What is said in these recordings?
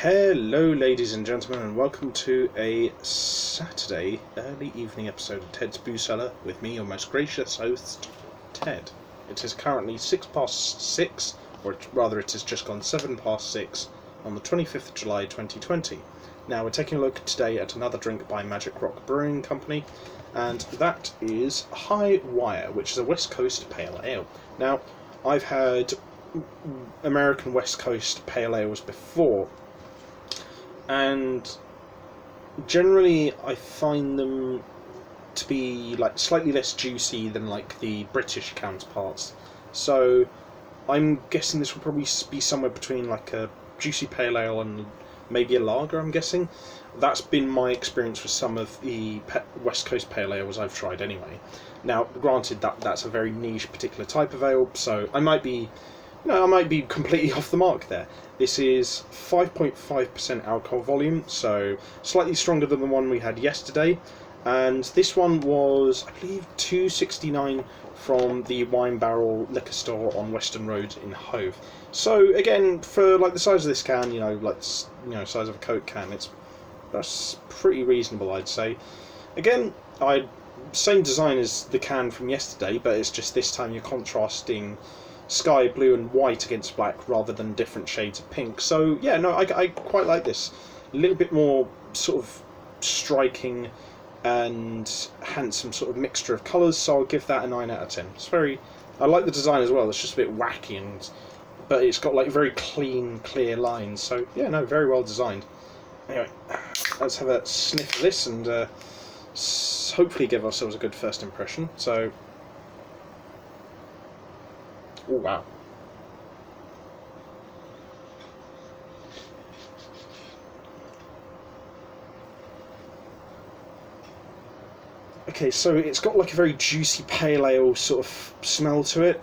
Hello ladies and gentlemen, and welcome to a Saturday early evening episode of Ted's Brew Cellar with me, your most gracious host, Ted. It is currently 6 past 6, or rather it has just gone 7 past 6 on the 25th of July 2020. Now we're taking a look today at another drink by Magic Rock Brewing Company, and that is High Wire, which is a West Coast Pale Ale. Now, I've had American West Coast Pale Ales before, and generally I find them to be like slightly less juicy than like the British counterparts. So I'm guessing this will probably be somewhere between like a juicy pale ale and maybe a lager, I'm guessing. That's been my experience with some of the West Coast pale ales I've tried anyway. Now, granted that's a very niche particular type of ale, so I might be completely off the mark there. This is 5.5% alcohol volume, so slightly stronger than the one we had yesterday. And this one was, I believe, $2.69 from the Wine Barrel liquor store on Western Road in Hove. So again, for like the size of this can, size of a Coke can, that's pretty reasonable, I'd say. Again, same design as the can from yesterday, but it's just this time you're contrasting sky blue and white against black rather than different shades of pink. So yeah, no, I quite like this. A little bit more sort of striking and handsome sort of mixture of colours, so I'll give that a 9 out of 10. I like the design as well. It's just a bit wacky, but it's got like very clean, clear lines. So yeah, no, very well designed. Anyway, let's have a sniff of this and hopefully give ourselves a good first impression. So, oh wow. Okay, so it's got like a very juicy pale ale sort of smell to it,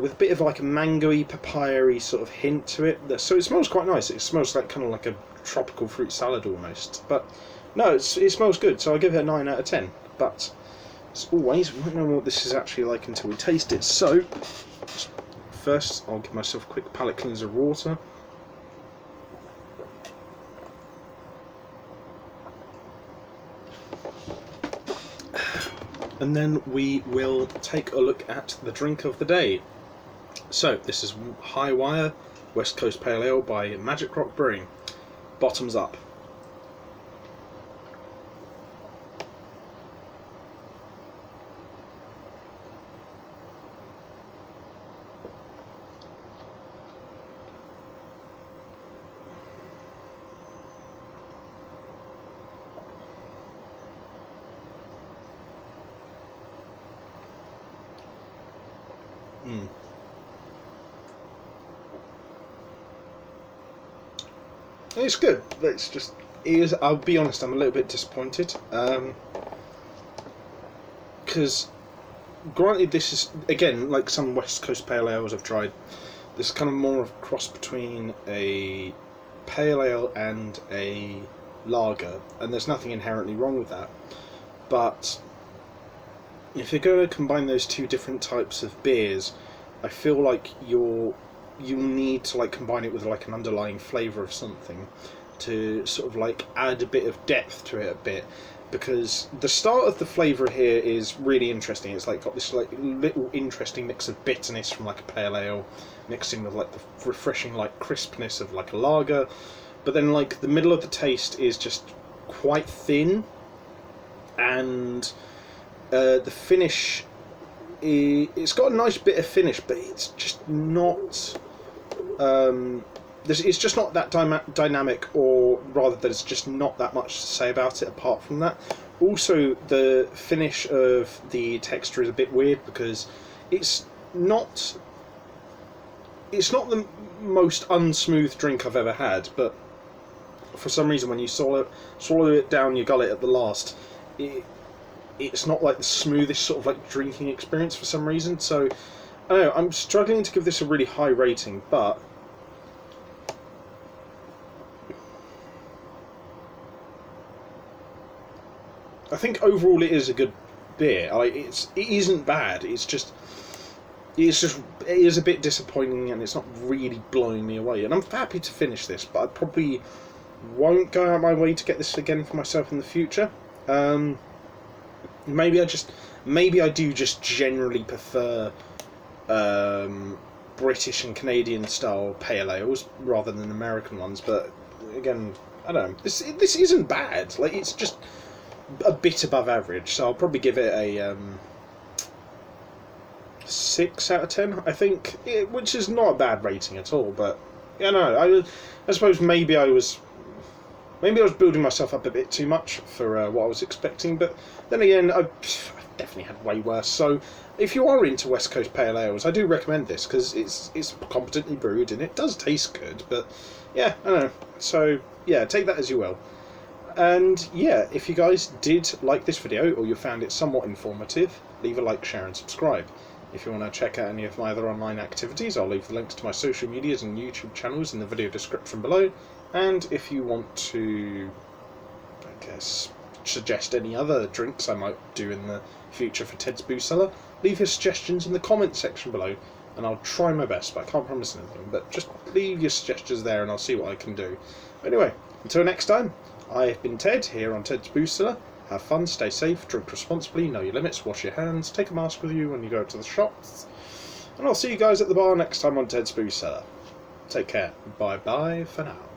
with a bit of like a mango-y, papaya-y sort of hint to it. So it smells quite nice. It smells like kind of like a tropical fruit salad almost. But no, it smells good, so I'll give it a 9 out of 10. But as always, we won't know what this is actually like until we taste it. So first, I'll give myself a quick palate cleanser of water. And then we will take a look at the drink of the day. So, this is High Wire West Coast Pale Ale by Magic Rock Brewing. Bottoms up. It's good. I'll be honest, I'm a little bit disappointed. Because, granted, this is, again, like some West Coast Pale Ales I've tried, this is kind of more of a cross between a Pale Ale and a Lager, and there's nothing inherently wrong with that. But if you're going to combine those two different types of beers, I feel like you'll need to like combine it with like an underlying flavour of something to sort of like add a bit of depth to it a bit, because the start of the flavour here is really interesting. It's like got this like little interesting mix of bitterness from like a pale ale mixing with like the refreshing like crispness of like a lager, but then like the middle of the taste is just quite thin, and the finish, it's got a nice bit of finish, but it's just not it's just not that dynamic, or rather there's just not that much to say about it apart from that. Also, the finish of the texture is a bit weird because it's not the most unsmooth drink I've ever had, but for some reason when you swallow it down your gullet at the last, it's not like the smoothest sort of like drinking experience for some reason. So I don't know, I'm struggling to give this a really high rating, but I think overall it is a good beer. It isn't bad. It is a bit disappointing, and it's not really blowing me away. And I'm happy to finish this, but I'd probably won't go out my way to get this again for myself in the future. Maybe I do just generally prefer British and Canadian style pale ales rather than American ones. But again, I don't know. This isn't bad. Like, it's just a bit above average. So I'll probably give it a 6 out of 10. I think, which is not a bad rating at all. But yeah, no, I suppose maybe I was building myself up a bit too much for what I was expecting. But then again, I've definitely had way worse. So if you are into West Coast pale ales, I do recommend this because it's competently brewed and it does taste good. But yeah, I don't know. So yeah, take that as you will. And yeah, if you guys did like this video or you found it somewhat informative, leave a like, share and subscribe. If you want to check out any of my other online activities, I'll leave the links to my social medias and YouTube channels in the video description below. And if you want to, I guess, suggest any other drinks I might do in the future for Ted's Brew Cellar, leave your suggestions in the comments section below, and I'll try my best, but I can't promise anything. But just leave your suggestions there and I'll see what I can do. Anyway, until next time, I have been Ted, here on Ted's Brew Cellar. Have fun, stay safe, drink responsibly, know your limits, wash your hands, take a mask with you when you go to the shops, and I'll see you guys at the bar next time on Ted's Brew Cellar. Take care. Bye-bye for now.